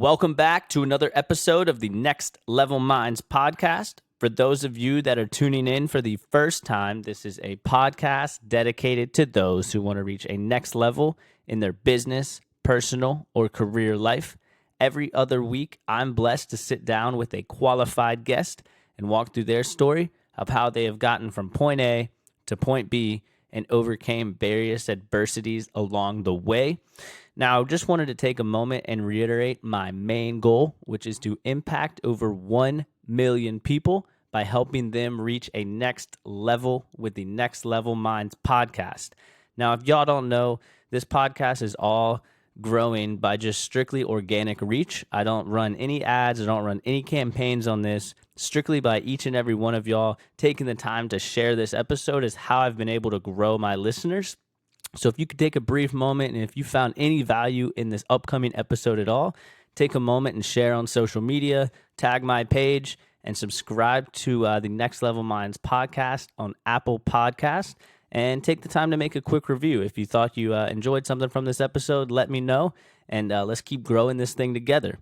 Welcome back to another episode of the Next Level Minds podcast. For those of you that are tuning in for the first time, this is a podcast dedicated to those who want to reach a next level in their business, personal, or career life. Every other week, I'm blessed to sit down with a qualified guest and walk through their story of how they have gotten from point A to point B and overcame various adversities along the way. Now, just wanted to take a moment and reiterate my main goal, which is to impact over 1 million people by helping them reach a next level with the Next Level Minds podcast. Now, if y'all don't know, this podcast is all growing by just strictly organic reach. I don't run any ads. I don't run any campaigns on this. Strictly by each and every one of y'all taking the time to share this episode is how I've been able to grow my listeners. So if you could take a brief moment, and if you found any value in this upcoming episode at all, take a moment and share on social media, tag my page, and subscribe to the Next Level Minds podcast on Apple Podcasts, and take the time to make a quick review. If you thought you enjoyed something from this episode, let me know, and let's keep growing this thing together.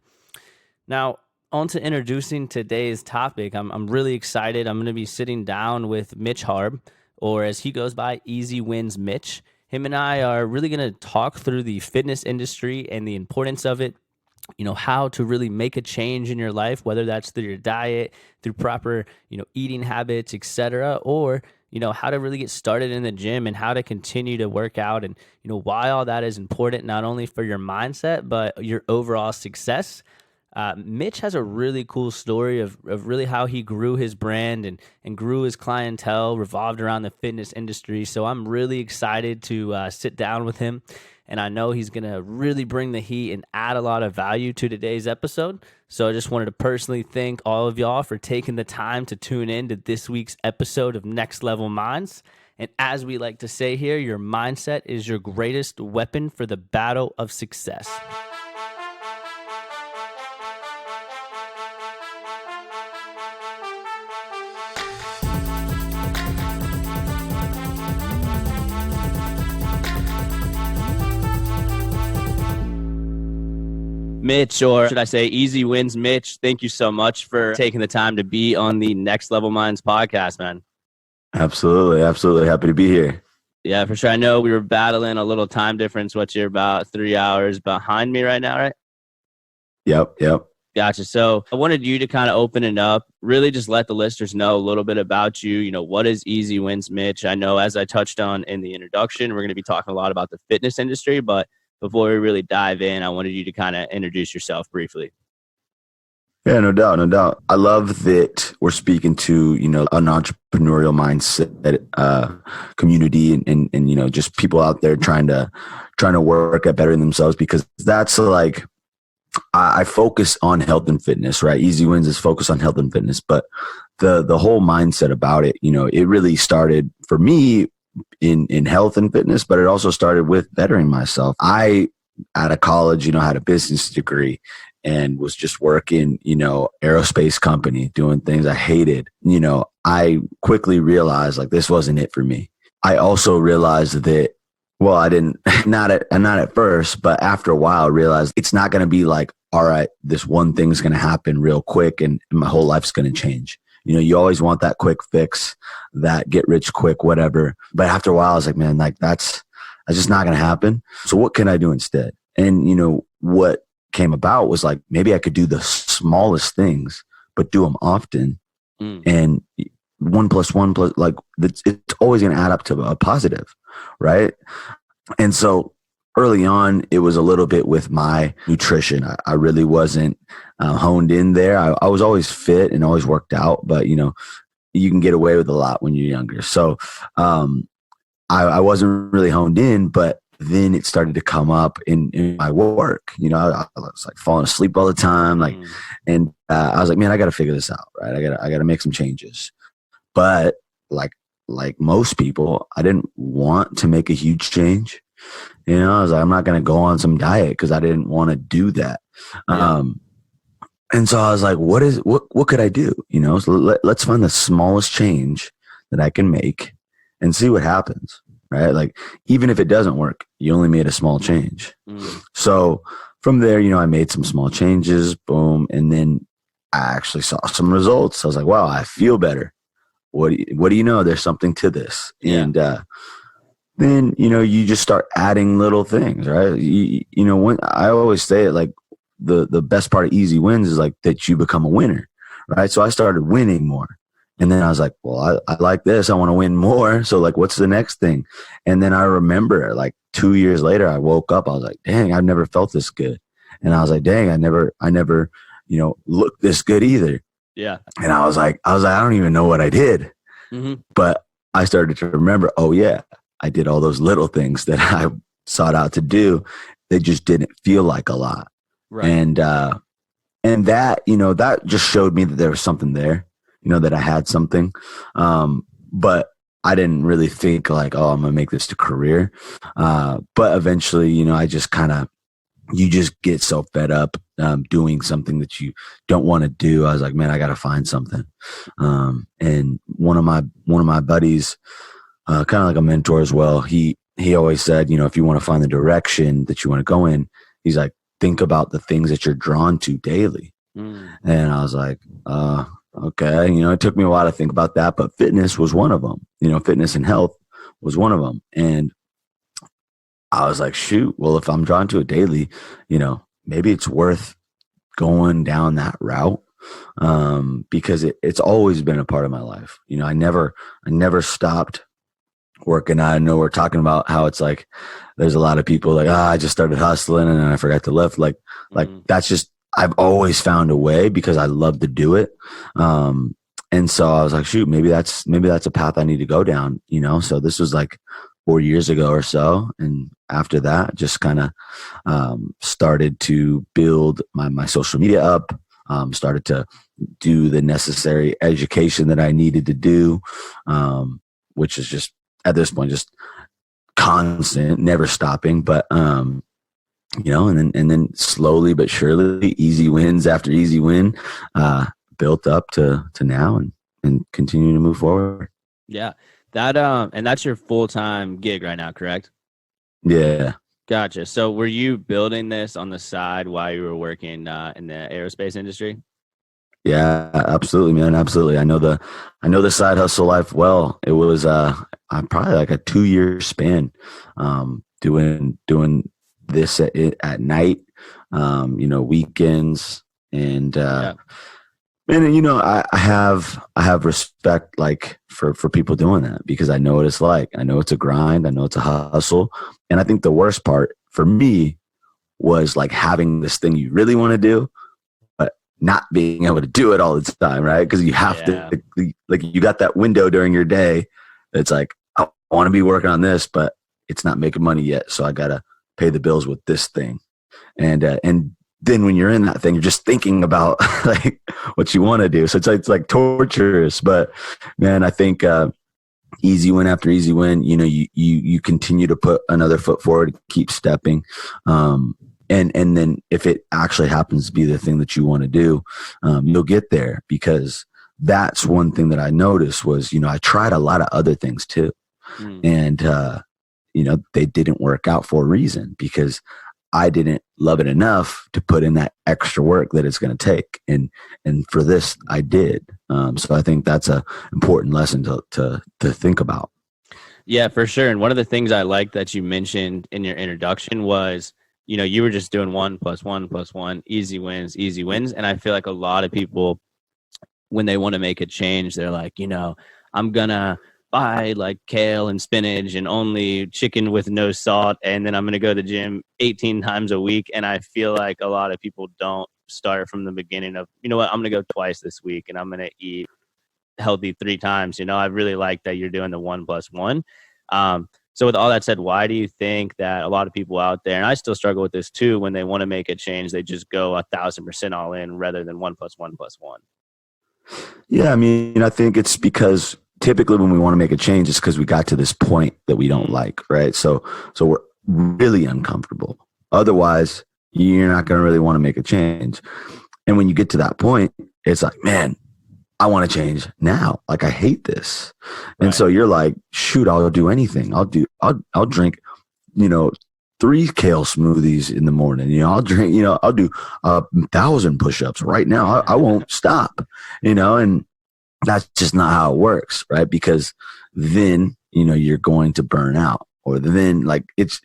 Now, on to introducing today's topic. I'm really excited. I'm going to be sitting down with Mitch Harb, or as he goes by, EasyWinsMitch. Him and I are really going to talk through the fitness industry and the importance of it, how to really make a change in your life, whether that's through your diet, through proper, eating habits, etc., or, how to really get started in the gym and how to continue to work out, and, why all that is important, not only for your mindset, but your overall success. Mitch has a really cool story of really how he grew his brand and grew his clientele revolved around the fitness industry. So I'm really excited to sit down with him, and I know he's going to really bring the heat and add a lot of value to today's episode. So I just wanted to personally thank all of y'all for taking the time to tune in to this week's episode of Next Level Minds. And as we like to say here, your mindset is your greatest weapon for the battle of success. Mitch, or should I say EasyWinsMitch, thank you so much for taking the time to be on the Next Level Minds podcast, man. Absolutely. Happy to be here. Yeah, for sure. I know we were battling a little time difference. You're about 3 hours behind me right now, right? Yep. Gotcha. So I wanted you to kind of open it up, really just let the listeners know a little bit about you. What is EasyWinsMitch? I know, as I touched on in the introduction, we're going to be talking a lot about the fitness industry, but before we really dive in, I wanted you to kind of introduce yourself briefly. Yeah, no doubt. I love that we're speaking to, an entrepreneurial mindset community and just people out there trying to work at bettering themselves, because that's like, I focus on health and fitness, right? Easy Wins is focused on health and fitness, but the whole mindset about it, it really started for me in health and fitness, but it also started with bettering myself. I, out of college, had a business degree and was just working, aerospace company, doing things I hated. I quickly realized like this wasn't it for me. I also realized that, well, I didn't, not at first, but after a while I realized it's not going to be like, all right, this one thing's going to happen real quick and my whole life's going to change. You always want that quick fix, that get rich quick, whatever. But after a while, I was like, man, like that's just not going to happen. So what can I do instead? And, what came about was like, maybe I could do the smallest things, but do them often. And 1 + 1 +, like it's always going to add up to a positive. Right. And so early on, it was a little bit with my nutrition. I really wasn't honed in there. I was always fit and always worked out, but you can get away with a lot when you're younger. So I wasn't really honed in, but then it started to come up in my work. I was like falling asleep all the time, and I was like, man, I got to figure this out, right? I got to make some changes. But like most people, I didn't want to make a huge change. I was like, I'm not going to go on some diet because I didn't want to do that. Yeah. And so I was like, what could I do? So let's find the smallest change that I can make and see what happens. Right. Like, even if it doesn't work, you only made a small change. So from there, I made some small changes, boom. And then I actually saw some results. I was like, wow, I feel better. What do you know? There's something to this. Yeah. And, then, you just start adding little things, right? When I always say it, like the best part of Easy Wins is like that you become a winner, right? So I started winning more. And then I was like, well, I like this. I want to win more. So like, what's the next thing? And then I remember like 2 years later, I woke up, I was like, dang, I've never felt this good. And I was like, dang, I never, looked this good either. Yeah. And I was like, I don't even know what I did. Mm-hmm. But I started to remember, oh yeah, I did all those little things that I sought out to do. They just didn't feel like a lot. Right. And that, that just showed me that there was something there, that I had something. But I didn't really think like, oh, I'm going to make this a career. But eventually, I just you just get so fed up doing something that you don't want to do. I was like, man, I got to find something. And one of my buddies, kind of like a mentor as well, he always said, if you want to find the direction that you want to go in, he's like, think about the things that you're drawn to daily. And I was like, okay, it took me a while to think about that, but fitness was one of them. Fitness and health was one of them. And I was like, shoot, well, if I'm drawn to it daily, maybe it's worth going down that route. Because it's always been a part of my life. I never stopped working. I know we're talking about how it's like, there's a lot of people like, I just started hustling and then I forgot to lift. Like that's just, I've always found a way because I love to do it. And so I was like, shoot, maybe that's a path I need to go down, So this was like 4 years ago or so. And after that, just kind of, started to build my social media up, started to do the necessary education that I needed to do, which is just at this point, just constant, never stopping, but, and then slowly but surely, easy wins after easy win, built up to now and continue to move forward. Yeah. And that's your full-time gig right now, correct? Yeah. Gotcha. So were you building this on the side while you were working in the aerospace industry? Yeah, absolutely, man. Absolutely. I know the side hustle life well. It was probably like a 2-year span, doing this at night, weekends, and and I have respect like for people doing that because I know what it's like. I know it's a grind. I know it's a hustle, and I think the worst part for me was like having this thing you really want to do, not being able to do it all the time, right? Because you have to, like, you got that window during your day. It's like, I want to be working on this, but it's not making money yet. So I got to pay the bills with this thing. And then when you're in that thing, you're just thinking about like what you want to do. So it's like torturous, but man, I think, easy win after easy win, you continue to put another foot forward, keep stepping. And then if it actually happens to be the thing that you want to do, you'll get there, because that's one thing that I noticed was, I tried a lot of other things too. And, they didn't work out for a reason, because I didn't love it enough to put in that extra work that it's going to take. And for this, I did. So I think that's a important lesson to think about. Yeah, for sure. And one of the things I like that you mentioned in your introduction was, you were just doing 1 + 1 + 1, easy wins, easy wins. And I feel like a lot of people, when they want to make a change, they're like, I'm going to buy like kale and spinach and only chicken with no salt. And then I'm going to go to the gym 18 times a week. And I feel like a lot of people don't start from the beginning of, I'm going to go twice this week and I'm going to eat healthy 3 times. I really like that you're doing the 1 + 1. So with all that said, why do you think that a lot of people out there, and I still struggle with this too, when they want to make a change, they just go 1,000% all in rather than 1 + 1 + 1? Yeah, I mean, I think it's because typically when we want to make a change, it's because we got to this point that we don't like, right? So we're really uncomfortable. Otherwise, you're not going to really want to make a change. And when you get to that point, it's like, man, I want to change now. Like, I hate this. Right. And so you're like, shoot, I'll do anything. I'll drink, 3 kale smoothies in the morning. I'll drink, I'll do 1,000 push-ups right now. I won't stop, and that's just not how it works, right? Because then, you're going to burn out, or then it's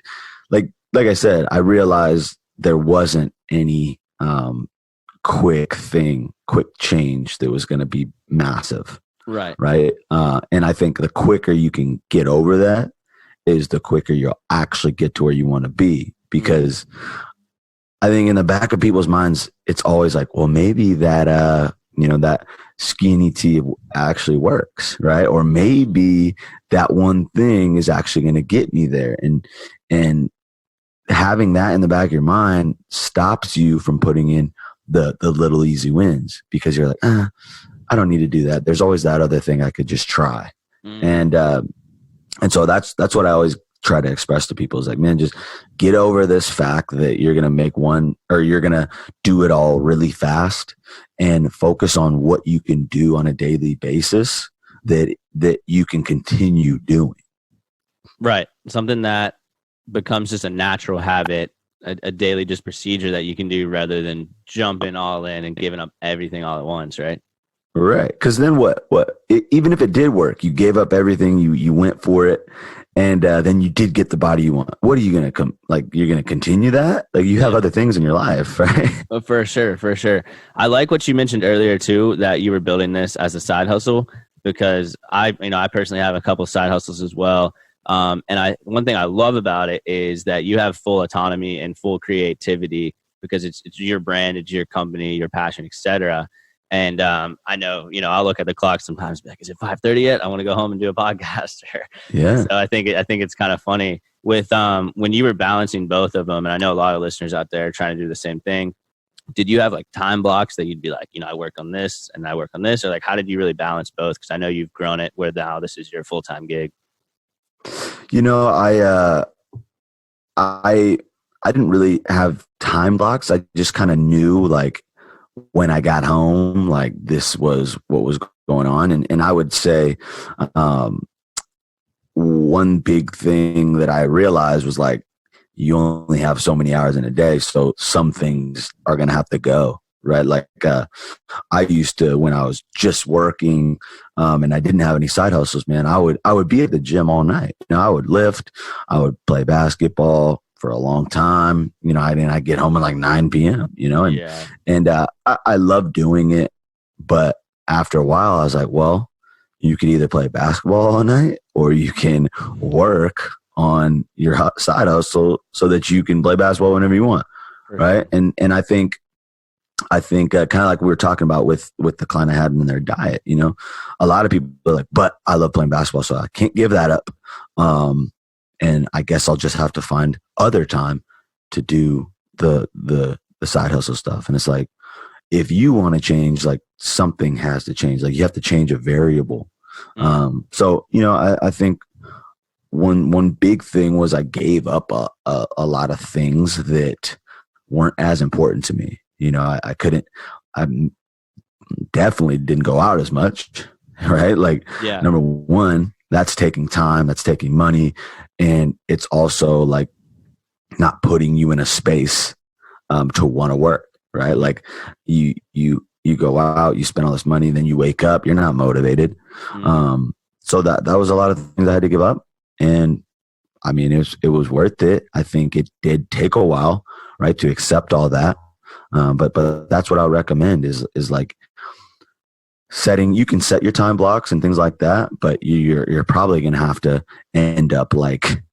like I said, I realized there wasn't any, quick change that was going to be massive. Right. Right. And I think the quicker you can get over that is the quicker you'll actually get to where you want to be. Because I think in the back of people's minds, it's always like, well, maybe that, that skinny tea actually works. Right. Or maybe that one thing is actually going to get me there. And having that in the back of your mind stops you from putting in the little easy wins, because you're like, I don't need to do that. There's always that other thing I could just try. And so that's what I always try to express to people is like, man, just get over this fact that you're going to make one, or you're going to do it all really fast, and focus on what you can do on a daily basis that you can continue doing. Right. Something that becomes just a natural habit, a daily just procedure that you can do, rather than jumping all in and giving up everything all at once. Right. Right. Because then even if it did work, you gave up everything, you went for it, and then you did get the body you want. What are you going to you're going to continue that? Like, you have other things in your life, right? For sure. I like what you mentioned earlier too, that you were building this as a side hustle, because I personally have a couple of side hustles as well. And one thing I love about it is that you have full autonomy and full creativity, because it's your brand, it's your company, your passion, etc. And I know, I'll look at the clock sometimes, be like, is it 5:30 yet? I want to go home and do a podcast. Yeah. So I think it's kind of funny with when you were balancing both of them, and I know a lot of listeners out there are trying to do the same thing. Did you have like time blocks that you'd be like, I work on this and I work on this, or like, how did you really balance both? Because I know you've grown it where now this is your full-time gig. I didn't really have time blocks. I just kind of knew, like, when I got home, like, this was what was going on. And I would say, one big thing that I realized was, like, you only have so many hours in a day. So some things are going to have to go. Right. Like, I used to, when I was just working, and I didn't have any side hustles, man, I would be at the gym all night. I would lift, I would play basketball for a long time. I'd get home at like 9 p.m., and I love doing it. But after a while, I was like, well, you could either play basketball all night, or you can work on your side hustle so that you can play basketball whenever you want. Right. And I think kind of like we were talking about with the client I had in their diet, a lot of people are like, but I love playing basketball, so I can't give that up. And I guess I'll just have to find other time to do the side hustle stuff. And it's like, if you want to change, like, something has to change. Like, you have to change a variable. So, I think one big thing was I gave up a lot of things that weren't as important to me. I definitely didn't go out as much, right? Like, number one, that's taking time, that's taking money. And it's also like not putting you in a space, to want to work, right? Like, you go out, you spend all this money, then you wake up, you're not motivated. So that was a lot of things I had to give up. And I mean, it was worth it. I think it did take a while, right, to accept all that. But that's what I recommend is like you can set your time blocks and things like that, but you're probably going to have to end up like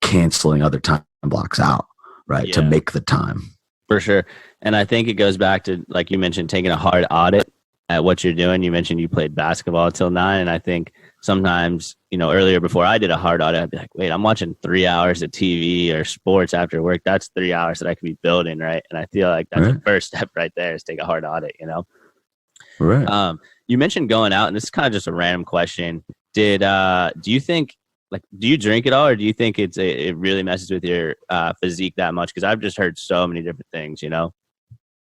canceling other time blocks out, right, to make the time. For sure. And I think it goes back to, like you mentioned, taking a hard audit at what you're doing. You mentioned you played basketball till 9. And I think sometimes, earlier before I did a hard audit, I'd be like, wait, I'm watching 3 hours of TV or sports after work. That's 3 hours that I could be building. Right. And I feel like that's the first step right there, is take a hard audit, Right. You mentioned going out, and this is kind of just a random question. Do you think, like, do you drink at all, or do you think it really messes with your physique that much? Because I've just heard so many different things,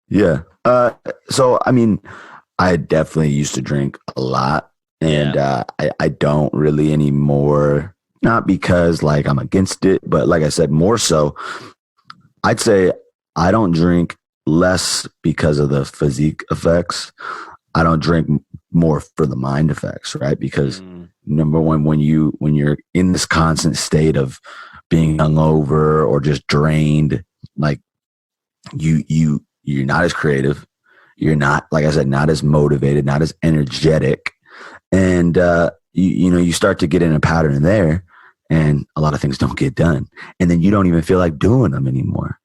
Yeah. So, I mean, I definitely used to drink a lot, and I don't really anymore not because like I'm against it, but like I said, more so, I'd say I don't drink less because of the physique effects. I don't drink more for the mind effects, right? Because number one, when you're in this constant state of being hungover or just drained, like you're not as creative. You're not, like I said, not as motivated, not as energetic. And, you start to get in a pattern there, and a lot of things don't get done. And then you don't even feel like doing them anymore.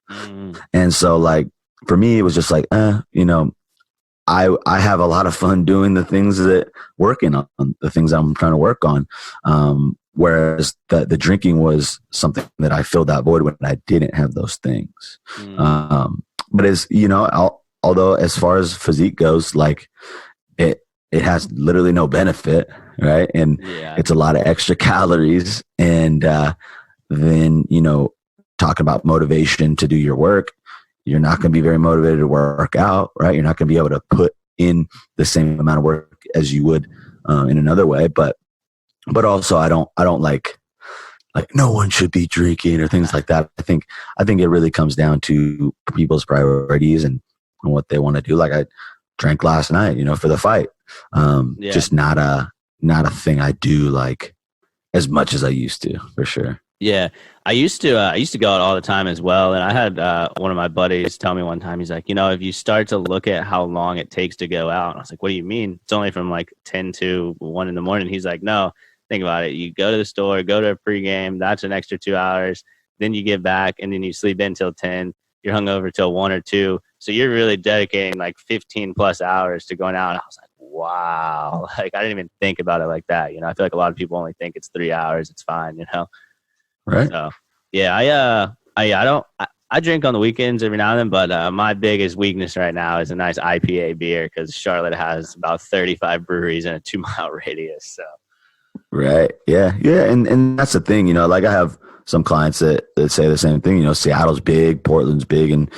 And so like, for me, it was just like, I have a lot of fun doing the things working on the things I'm trying to work on. Whereas the drinking was something that I filled that void when I didn't have those things. But as although as far as physique goes, like it has literally no benefit, right? And it's a lot of extra calories. And then, talking about motivation to do your work, you're not going to be very motivated to work out, right? You're not going to be able to put in the same amount of work as you would in another way. But also I don't like no one should be drinking or things like that. I think it really comes down to people's priorities and what they want to do. Like I drank last night, for the fight. Just not a thing I do like as much as I used to, for sure. Yeah, I used to go out all the time as well. And I had one of my buddies tell me one time, he's like, if you start to look at how long it takes to go out, and I was like, what do you mean? It's only from like 10 to 1 in the morning. He's like, no, think about it. You go to the store, go to a pregame, that's an extra 2 hours. Then you get back and then you sleep in till 10. You're hungover till 1 or 2. So you're really dedicating like 15 plus hours to going out. And I was like, wow. Like I didn't even think about it like that. I feel like a lot of people only think it's 3 hours. It's fine, Right. So yeah, I drink on the weekends every now and then, but my biggest weakness right now is a nice IPA beer because Charlotte has about 35 breweries in a 2-mile radius. So. Right. Yeah. And that's the thing, like I have some clients that say the same thing, Seattle's big, Portland's big, and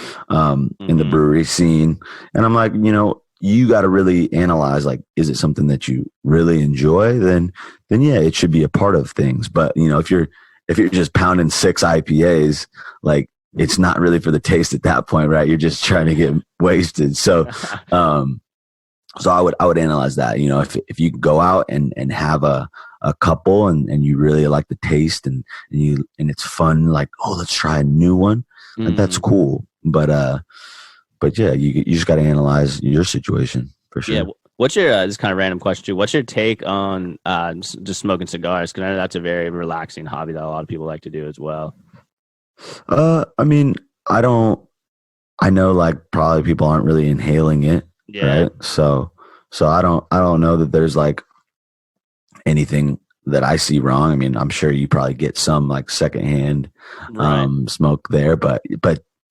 in the brewery scene. And I'm like, you got to really analyze, like, is it something that you really enjoy? Then yeah, it should be a part of things. But, if you're just pounding 6 IPAs, like it's not really for the taste at that point, right? You're just trying to get wasted. So, so I would analyze that, if you go out and have a couple and you really like the taste and it's fun, like, oh, let's try a new one. That's cool. But yeah, you just got to analyze your situation for sure. Yeah. What's your, this is kind of random question too. What's your take on just smoking cigars? Because I know that's a very relaxing hobby that a lot of people like to do as well. I mean, I know like probably people aren't really inhaling it. Yeah. Right. So I don't know that there's like anything that I see wrong. I mean, I'm sure you probably get some like secondhand smoke there, but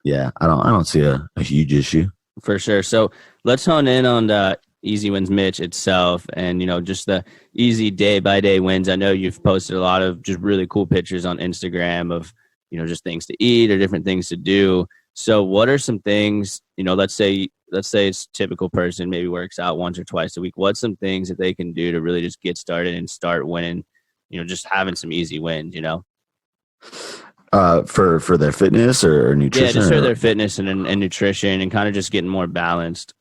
yeah, I don't see a huge issue. For sure. So let's hone in on the EasyWinsMitch itself and, just the easy day by day wins. I know you've posted a lot of just really cool pictures on Instagram of, just things to eat or different things to do. So what are some things, let's say it's a typical person, maybe works out once or twice a week. What's some things that they can do to really just get started and start winning, just having some easy wins, For their fitness or nutrition? Yeah, just for their fitness and nutrition and kind of just getting more balanced.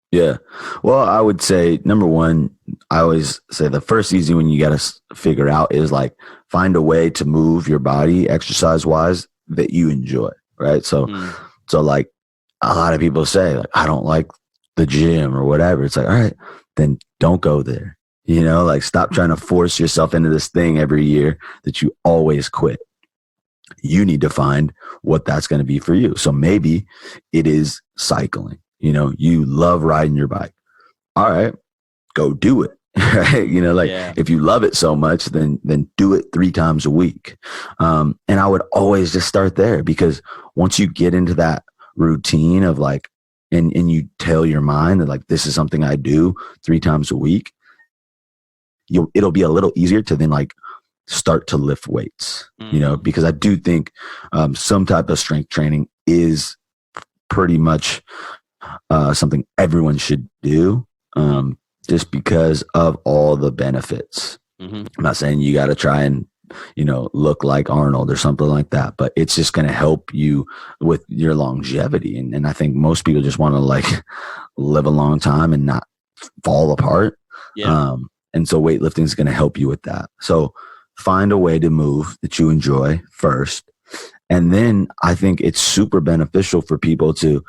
Yeah. Well, I would say number one, I always say the first easy one you got to figure out is like find a way to move your body exercise wise that you enjoy. Right. So like a lot of people say like, I don't like the gym or whatever. It's like, all right, then don't go there. Like stop trying to force yourself into this thing every year that you always quit. You need to find what that's going to be for you. So maybe it is cycling. You love riding your bike. All right, go do it. Right? If you love it so much, then do it 3 times a week. And I would always just start there because once you get into that routine of like, and you tell your mind that like, this is something I do 3 times a week, it'll be a little easier to then like start to lift weights, because I do think some type of strength training is pretty much something everyone should do, just because of all the benefits. I'm not saying you got to try and look like Arnold or something like that, but it's just going to help you with your longevity. And I think most people just want to like live a long time and not fall apart. Yeah. And so weightlifting is going to help you with that. So find a way to move that you enjoy first. And then I think it's super beneficial for people to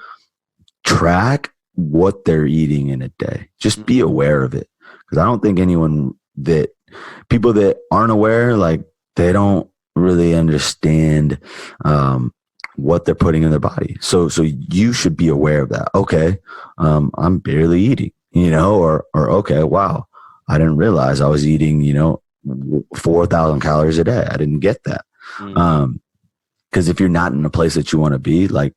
track what they're eating in a day. Just be aware of it. Because I don't think people that aren't aware, like they don't really understand what they're putting in their body. So you should be aware of that. Okay, I'm barely eating, or okay, wow, I didn't realize I was eating, 4,000 calories a day. I didn't get that. Because if you're not in a place that you want to be, like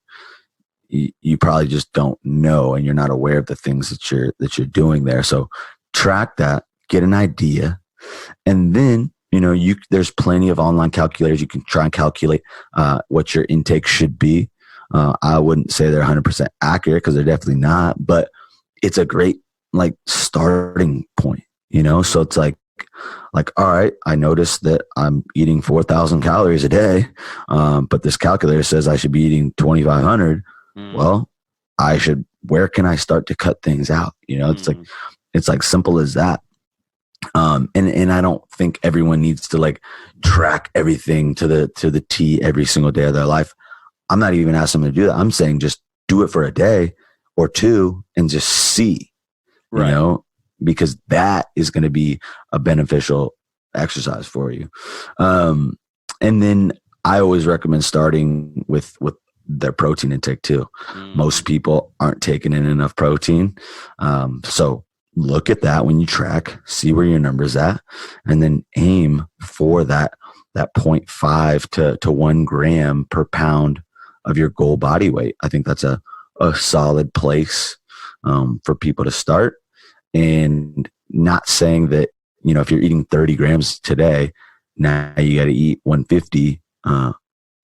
you probably just don't know, and you're not aware of the things that you're doing there. So track that, get an idea, and then there's plenty of online calculators. You can try and calculate what your intake should be. I wouldn't say they're 100% accurate, because they're definitely not, but it's a great like starting point. So it's like, all right, I noticed that I'm eating 4,000 calories a day, but this calculator says I should be eating 2,500. Well, where can I start to cut things out? It's like simple as that. And I don't think everyone needs to like track everything to the T every single day of their life. I'm not even asking them to do that. I'm saying just do it for a day or two and just see, because that is going to be a beneficial exercise for you. And then I always recommend starting with their protein intake too. Most people aren't taking in enough protein. So look at that when you track, see where your number's at, and then aim for that 0.5 to 1 gram per pound of your goal body weight. I think that's a solid place for people to start. And not saying that, if you're eating 30 grams today, now you got to eat 150.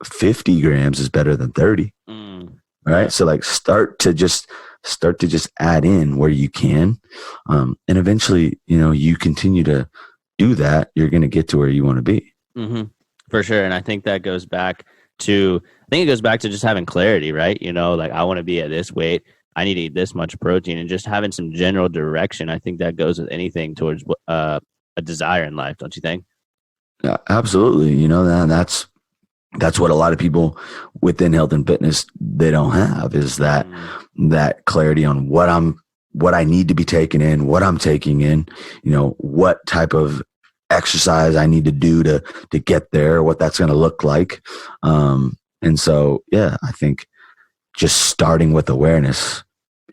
50 grams is better than 30. Right. So like start to just add in where you can. And eventually, you continue to do that, you're going to get to where you want to be. For sure. And I think that goes back to just having clarity, right? Like I want to be at this weight. I need to eat this much protein, and just having some general direction. I think that goes with anything towards a desire in life. Don't you think? Yeah, absolutely. That's what a lot of people within health and fitness, they don't have, is that clarity on what I need to be taking in, what I'm taking in, what type of exercise I need to do to get there, what that's going to look like. And so, yeah, I think just starting with awareness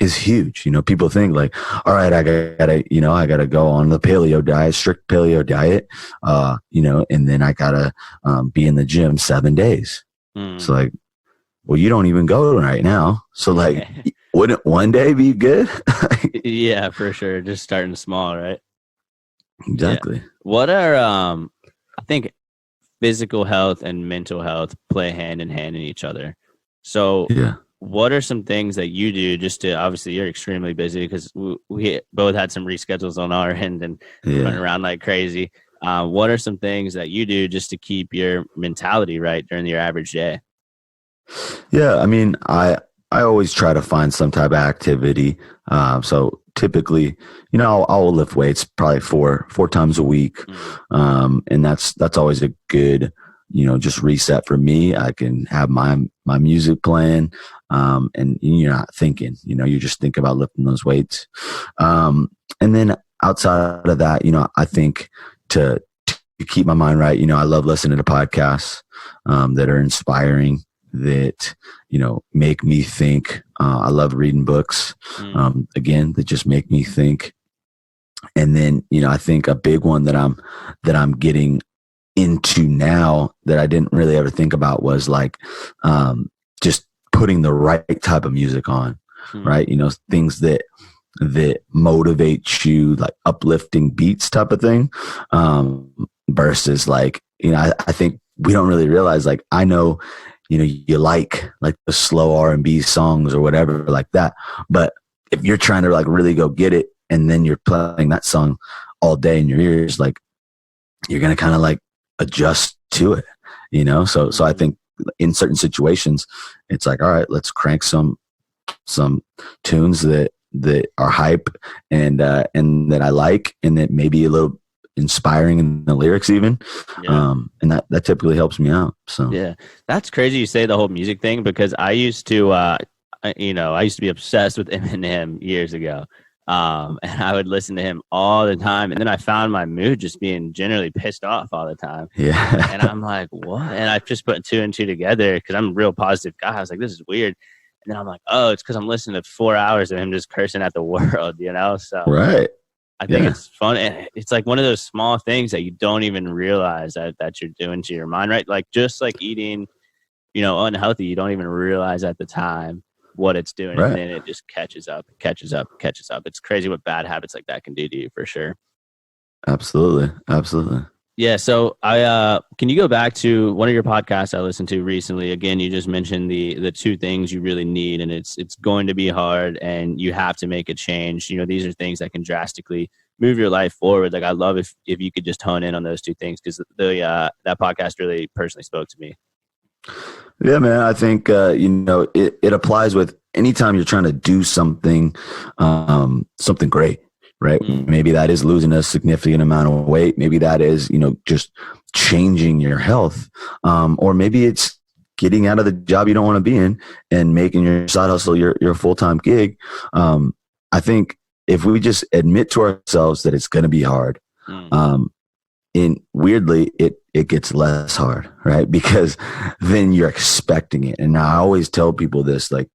is huge. People think like, all right, I gotta go on the paleo diet, strict paleo diet, and then I gotta be in the gym 7 days. It's like, well, you don't even go right now. So like, wouldn't one day be good? Yeah, for sure. Just starting small, right? Exactly. Yeah. What are, I think physical health and mental health play hand in each other. So yeah. What are some things that you do just to, obviously you're extremely busy because we both had some reschedules on our end and running around like crazy. What are some things that you do just to keep your mentality right during your average day? Yeah. I mean, I always try to find some type of activity. So typically, I'll lift weights probably four times a week. And that's always a good, just reset for me. I can have my music playing, and you're not thinking, you just think about lifting those weights. And then outside of that, I think to keep my mind right, I love listening to podcasts, that are inspiring, that, make me think. I love reading books, again, that just make me think. And then, I think a big one that I'm getting into now that I didn't really ever think about was like, just putting the right type of music on, right? Things that motivate you, like uplifting beats type of thing, versus like, I think we don't really realize, like, I know, you like the slow R&B songs or whatever like that. But if you're trying to like really go get it, and then you're playing that song all day in your ears, like you're going to kind of like adjust to it, you know? So I think in certain situations, it's like, all right, let's crank some tunes that are hype and that I like, and that maybe a little inspiring in the lyrics even. And that typically helps me out. So yeah, that's crazy you say the whole music thing, because I used to I used to be obsessed with Eminem years ago. And I would listen to him all the time, and then I found my mood just being generally pissed off all the time. yeah. And I'm like, what? And I just put two and two together, because I'm a real positive guy. I was like, this is weird. And then I'm like, oh, it's because I'm listening to 4 hours of him just cursing at the world, you know? So Right. I think it's fun. And it's like one of those small things that you don't even realize that you're doing to your mind, right? Like just like eating, unhealthy, you don't even realize at the time what it's doing. Right. And then it just catches up. It's crazy what bad habits like that can do to you, for sure. Absolutely. Yeah. So can you go back to one of your podcasts I listened to recently? Again, you just mentioned the two things you really need, and it's going to be hard, and you have to make a change. These are things that can drastically move your life forward. Like, I love if you could just hone in on those two things, because that podcast really personally spoke to me. Yeah, man. I think, it applies with anytime you're trying to do something, something great, right? Maybe that is losing a significant amount of weight. Maybe that is, just changing your health. Or maybe it's getting out of the job you don't want to be in and making your side hustle your full-time gig. I think if we just admit to ourselves that it's going to be hard, and weirdly, it gets less hard, right? Because then you're expecting it. And I always tell people this, like,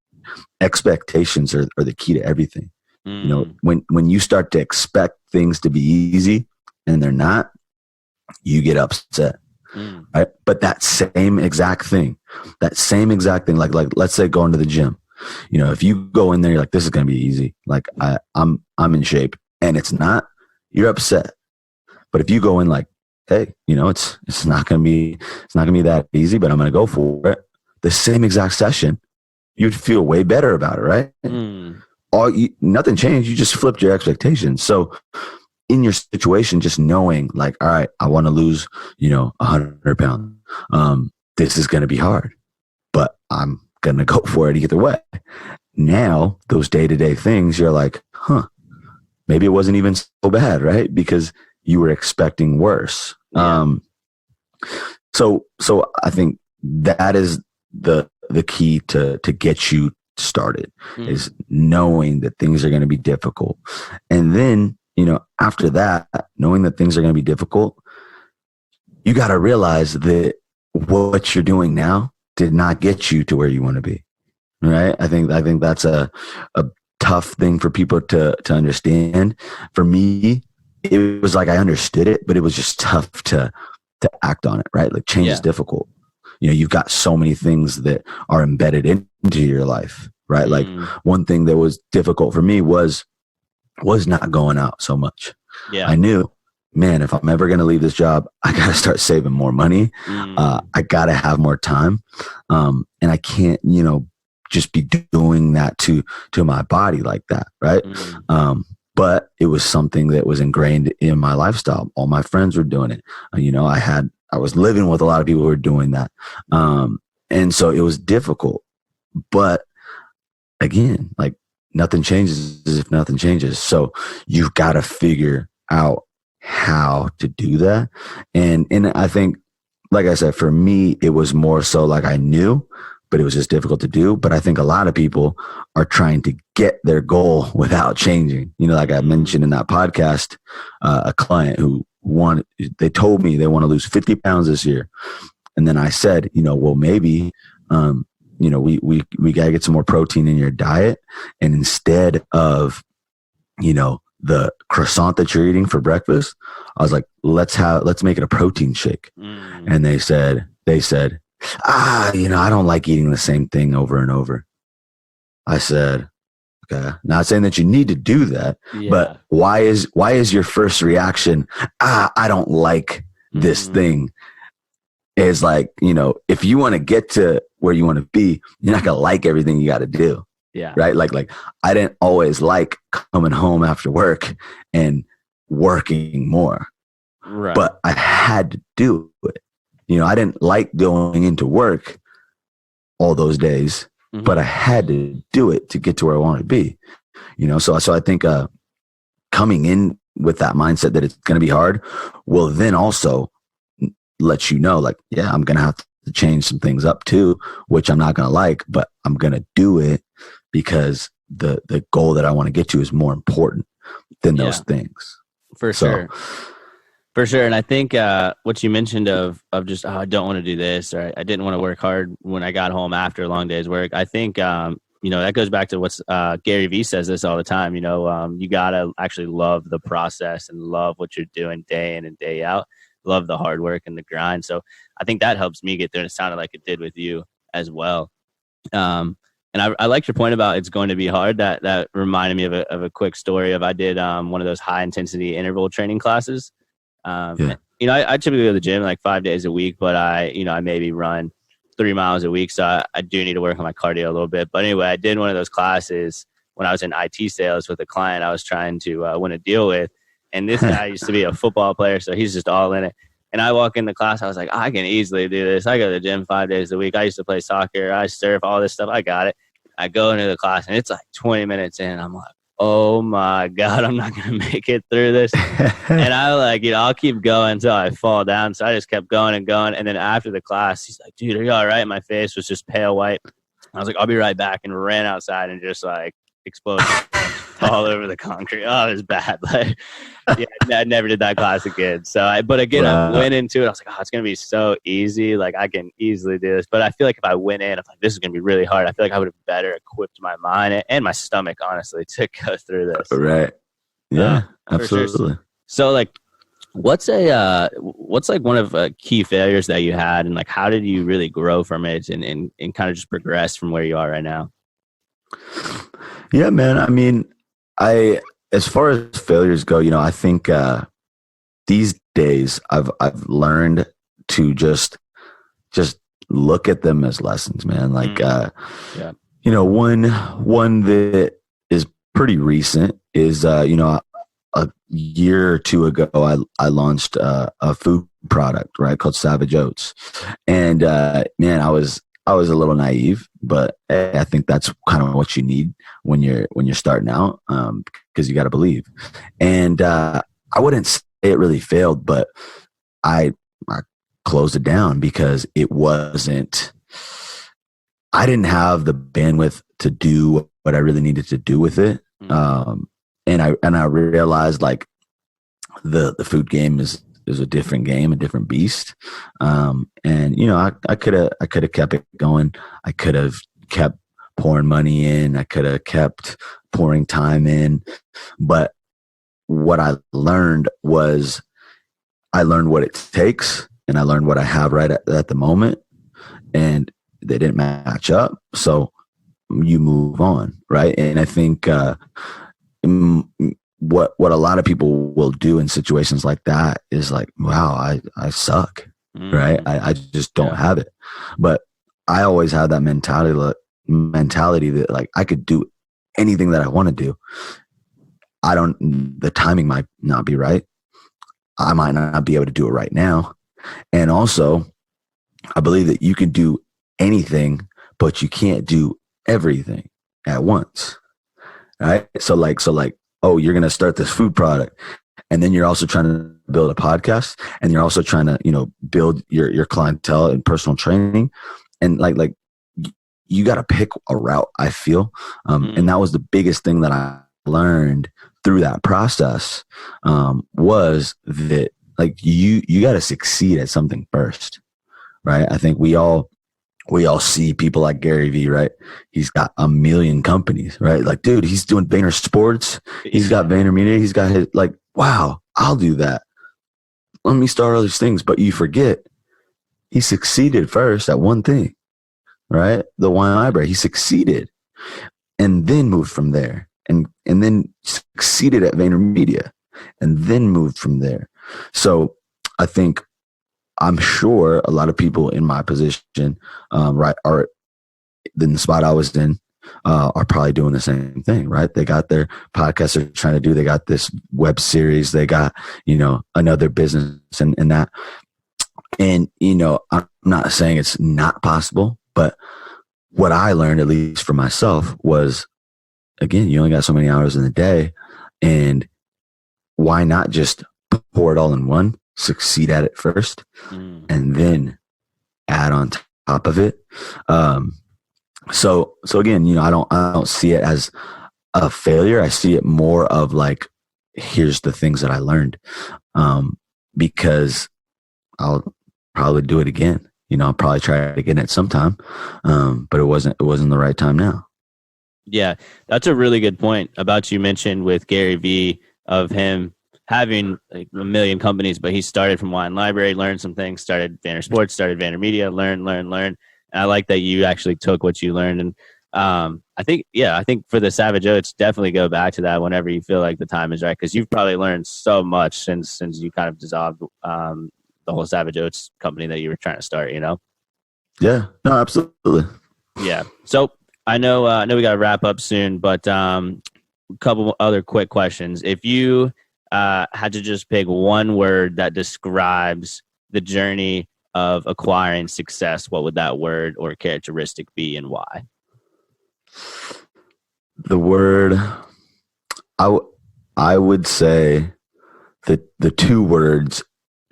expectations are the key to everything. When you start to expect things to be easy and they're not, you get upset, right? But that same exact thing, like let's say going to the gym, if you go in there, you're like, this is going to be easy. Like I'm in shape, and it's not, you're upset. But if you go in like, hey, it's not going to be that easy, but I'm going to go for it, the same exact session, you'd feel way better about it, right? Nothing changed. You just flipped your expectations. So in your situation, just knowing like, all right, I want to lose, 100 pounds. This is going to be hard, but I'm going to go for it either way. Now, those day-to-day things, you're like, maybe it wasn't even so bad, right? Because you were expecting worse. Yeah. So I think that is the key to get you started, is knowing that things are going to be difficult. And then, after that, knowing that things are going to be difficult, you got to realize that what you're doing now did not get you to where you want to be. Right. I think that's a tough thing for people to understand. For me, it was like I understood it, but it was just tough to act on it, right? Like change is difficult. You've got so many things that are embedded into your life, right? Like one thing that was difficult for me was not going out so much. Yeah. I knew, man, if I'm ever going to leave this job, I got to start saving more money. I got to have more time. And I can't, just be doing that to my body like that, right? But it was something that was ingrained in my lifestyle. All my friends were doing it. I was living with a lot of people who were doing that. And so it was difficult. But again, like nothing changes if nothing changes. So you've got to figure out how to do that. And I think, like I said, for me, it was more so like I knew, but it was just difficult to do. But I think a lot of people are trying to get their goal without changing. Like I mentioned in that podcast, a client who they told me they want to lose 50 pounds this year. And then I said, well, maybe, we got to get some more protein in your diet. And instead of, the croissant that you're eating for breakfast, I was like, let's make it a protein shake. And they said, I don't like eating the same thing over and over. I said, okay, not saying that you need to do that, but why is your first reaction, I don't like this thing? Is like, if you want to get to where you want to be, you're not going to like everything you got to do. Yeah. Right. Like I didn't always like coming home after work and working more. Right. but I had to do it. I didn't like going into work all those days, but I had to do it to get to where I wanted to be. So I think coming in with that mindset that it's going to be hard will then also let you know, like, yeah, I'm going to have to change some things up too, which I'm not going to like, but I'm going to do it because the goal that I want to get to is more important than those things. For sure. For sure. And I think what you mentioned of just, I don't want to do this, or I didn't want to work hard when I got home after a long day's work. I think, that goes back to what's Gary Vee says this all the time. You got to actually love the process and love what you're doing day in and day out. Love the hard work and the grind. So I think that helps me get there. And it sounded like it did with you as well. And I like your point about it's going to be hard. That reminded me of a quick story of I did one of those high intensity interval training classes. I typically go to the gym like 5 days a week, but I maybe run 3 miles a week. So I do need to work on my cardio a little bit. But anyway, I did one of those classes when I was in IT sales with a client I was trying to win a deal with. And this guy used to be a football player, so he's just all in it. And I walk in the class, I was like, I can easily do this. I go to the gym 5 days a week. I used to play soccer. I surf, all this stuff. I got it. I go into the class, and it's like 20 minutes in. I'm like, oh, my God, I'm not going to make it through this. And I'll keep going until I fall down. So I just kept going and going. And then after the class, he's like, dude, are you all right? My face was just pale white. I was like, I'll be right back, and ran outside and just exploded all over the concrete. Oh, it was bad. I never did that class again. So I went into it. I was like, oh, it's going to be so easy. Like, I can easily do this. But I feel like if I went in, I'm like, this is going to be really hard. I feel like I would have better equipped my mind and my stomach, honestly, to go through this. Right. Yeah, absolutely. Sure. So what's one of key failures that you had, and how did you really grow from it and kind of just progress from where you are right now? Yeah, man. I mean, as far as failures go, I think these days I've learned to just look at them as lessons, man. One that is pretty recent is a year or two ago I launched a food product, right, called Savage Oats, and man, I was a little naive, but I think that's kind of what you need when you're starting out, because you got to believe. And I wouldn't say it really failed, but I closed it down because I didn't have the bandwidth to do what I really needed to do with it. And I realized the food game is a different game, a different beast. And I could have kept it going. I could have kept pouring money in. I could have kept pouring time in. But what I learned was I learned what it takes, and I learned what I have right at the moment, and they didn't match up. So you move on, right? And I think what a lot of people will do in situations like that is wow, I suck, right? I just don't have it. But I always have that mentality that I could do anything that I want to do. The timing might not be right. I might not be able to do it right now. And also, I believe that you can do anything, but you can't do everything at once, right? So oh, you're going to start this food product, and then you're also trying to build a podcast, and you're also trying to, build your clientele and personal training. And you got to pick a route, I feel. And that was the biggest thing that I learned through that process, was that you got to succeed at something first, right? I think we all see people like Gary Vee, right? He's got a million companies, right? Dude, he's doing Vayner Sports. He's got VaynerMedia. He's got his, wow, I'll do that. Let me start all these things. But you forget, he succeeded first at one thing, right? The wine library. He succeeded and then moved from there, and then succeeded at VaynerMedia and then moved from there. So I think, I'm sure a lot of people in my position, right, are in the spot I was in, are probably doing the same thing, right? They got their podcast they're trying to do. They got this web series. They got, another business and that. And, I'm not saying it's not possible, but what I learned, at least for myself, was, again, you only got so many hours in the day, and why not just pour it all in one, succeed at it first, and then add on top of it. So again, I don't see it as a failure. I see it more of like, here's the things that I learned, because I'll probably do it again. I'll probably try it again at some time, but it wasn't the right time now. Yeah, that's a really good point about you mentioned with Gary Vee, of him having like a million companies, but he started from Wine Library, learned some things, started Vayner Sports, started Vayner Media, learn. And I like that you actually took what you learned. And I think for the Savage Oats, definitely go back to that whenever you feel like the time is right, because you've probably learned so much since you kind of dissolved the whole Savage Oats company that you were trying to start, Yeah, no, absolutely. Yeah. So I know we got to wrap up soon, but a couple other quick questions. If you had to just pick one word that describes the journey of acquiring success, what would that word or characteristic be, and why? The word, I would say that the two words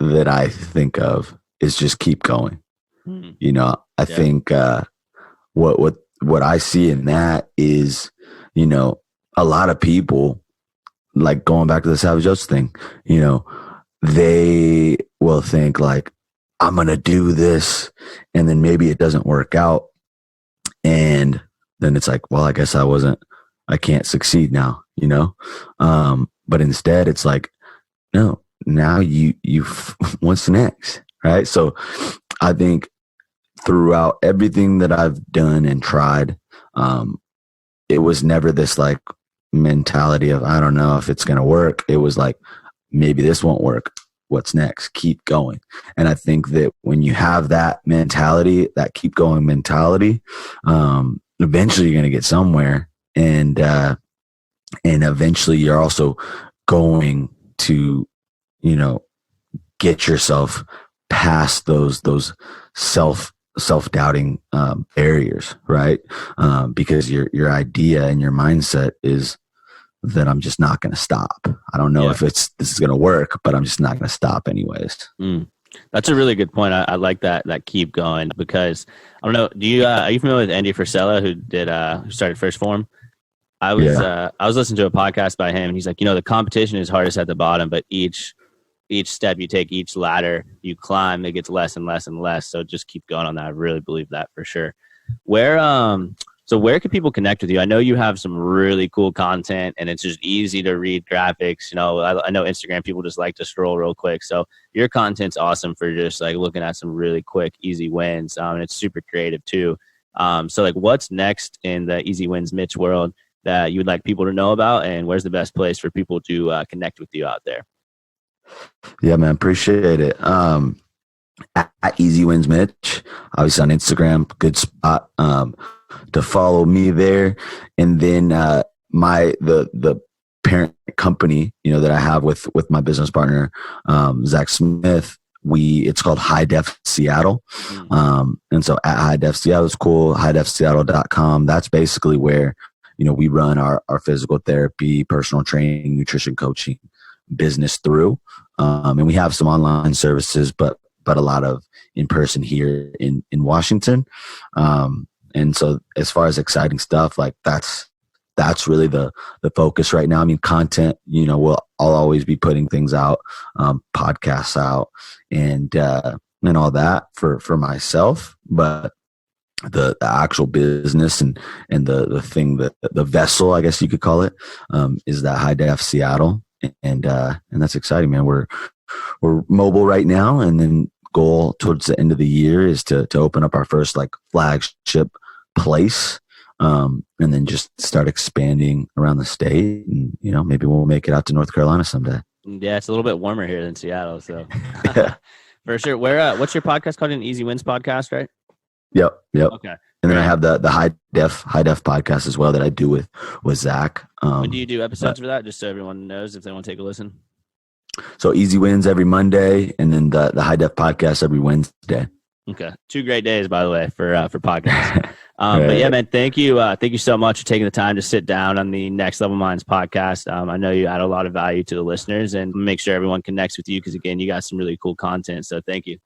that I think of is just keep going. I think what I see in that is, a lot of people, like going back to the Savage Oats thing, they will think like, I'm going to do this, and then maybe it doesn't work out. And then it's like, well, I guess I can't succeed now, but instead it's like, no, now you what's next? Right. So I think throughout everything that I've done and tried, it was never this like mentality of, I don't know if it's going to work. It was like, maybe this won't work. What's next? Keep going. And I think that when you have that mentality, that keep going mentality, eventually you're going to get somewhere. And eventually you're also going to, get yourself past those self-doubting barriers, right? Because your idea and your mindset is that I'm just not going to stop. I don't know if this is going to work, but I'm just not going to stop anyways. That's a really good point. I like that keep going, because I don't know. Are you familiar with Andy Frisella, who started First Form? I was listening to a podcast by him, and he's like, the competition is hardest at the bottom, but each step you take, each ladder you climb, it gets less and less and less. So just keep going on that. I really believe that for sure. Where can people connect with you? I know you have some really cool content, and it's just easy to read graphics. I know Instagram people just like to scroll real quick. So your content's awesome for just like looking at some really quick, easy wins. And it's super creative too. So like, what's next in the EasyWinsMitch world that you would like people to know about, and where's the best place for people to connect with you out there? Yeah, man, appreciate it. At EasyWinsMitch, obviously on Instagram, good spot to follow me there. And then the parent company, that I have with my business partner, Zach Smith, it's called High Def Seattle. And so at High Def Seattle is cool, highdefseattle.com. That's basically where, we run our physical therapy, personal training, nutrition coaching business through. And we have some online services, but a lot of in person here in Washington. And so as far as exciting stuff, like that's really the focus right now. I mean, content, I'll always be putting things out, podcasts out and all that for myself, but the actual business and the thing that the vessel, I guess you could call it, is that High Def Seattle. And that's exciting, man. We're mobile right now, and then goal towards the end of the year is to open up our first like flagship place, and then just start expanding around the state, and maybe we'll make it out to North Carolina someday. Yeah, it's a little bit warmer here than Seattle, so for sure. What's your podcast called? An Easy Wins podcast, right? Yep. Okay. And then I have the high def podcast as well that I do with Zach. When do you do episodes for that? Just so everyone knows if they want to take a listen. So Easy Wins every Monday, and then the high def podcast every Wednesday. Okay, 2 great days, by the way, for podcasts. But yeah, man, thank you so much for taking the time to sit down on the Next Level Minds podcast. I know you add a lot of value to the listeners, and make sure everyone connects with you because, again, you got some really cool content. So thank you.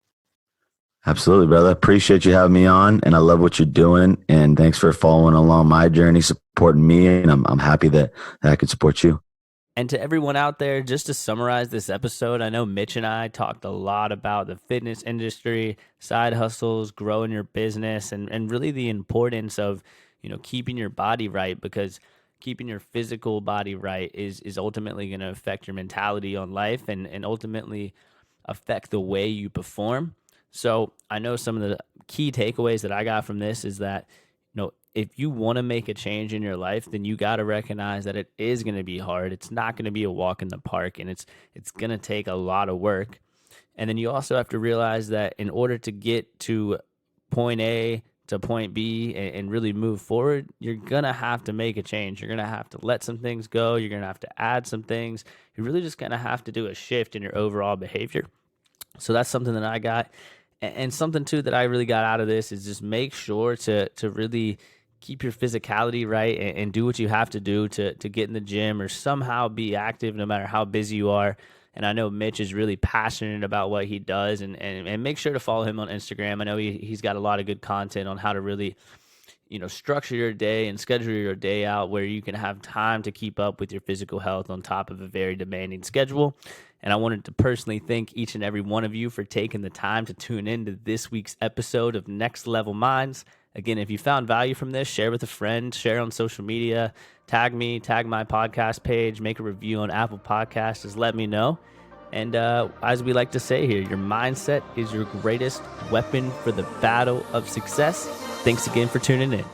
Absolutely, brother. Appreciate you having me on, and I love what you're doing. And thanks for following along my journey, supporting me, and I'm happy that I could support you. And to everyone out there, just to summarize this episode, I know Mitch and I talked a lot about the fitness industry, side hustles, growing your business, and really the importance of, keeping your body right, because keeping your physical body right is ultimately going to affect your mentality on life and ultimately affect the way you perform. So I know some of the key takeaways that I got from this is that, if you want to make a change in your life, then you got to recognize that it is going to be hard. It's not going to be a walk in the park, and it's going to take a lot of work. And then you also have to realize that in order to get to point A to point B and really move forward, you're going to have to make a change. You're going to have to let some things go. You're going to have to add some things. You're really just going to have to do a shift in your overall behavior. So that's something that I got. And something, too, that I really got out of this is just make sure to really keep your physicality right and do what you have to do to get in the gym or somehow be active no matter how busy you are. And I know Mitch is really passionate about what he does. And make sure to follow him on Instagram. I know he's got a lot of good content on how to really structure your day and schedule your day out where you can have time to keep up with your physical health on top of a very demanding schedule. And I wanted to personally thank each and every one of you for taking the time to tune in to this week's episode of Next Level Minds. Again, if you found value from this, share with a friend, share on social media, tag me, tag my podcast page, make a review on Apple Podcasts, just let me know. And as we like to say here, your mindset is your greatest weapon for the battle of success. Thanks again for tuning in.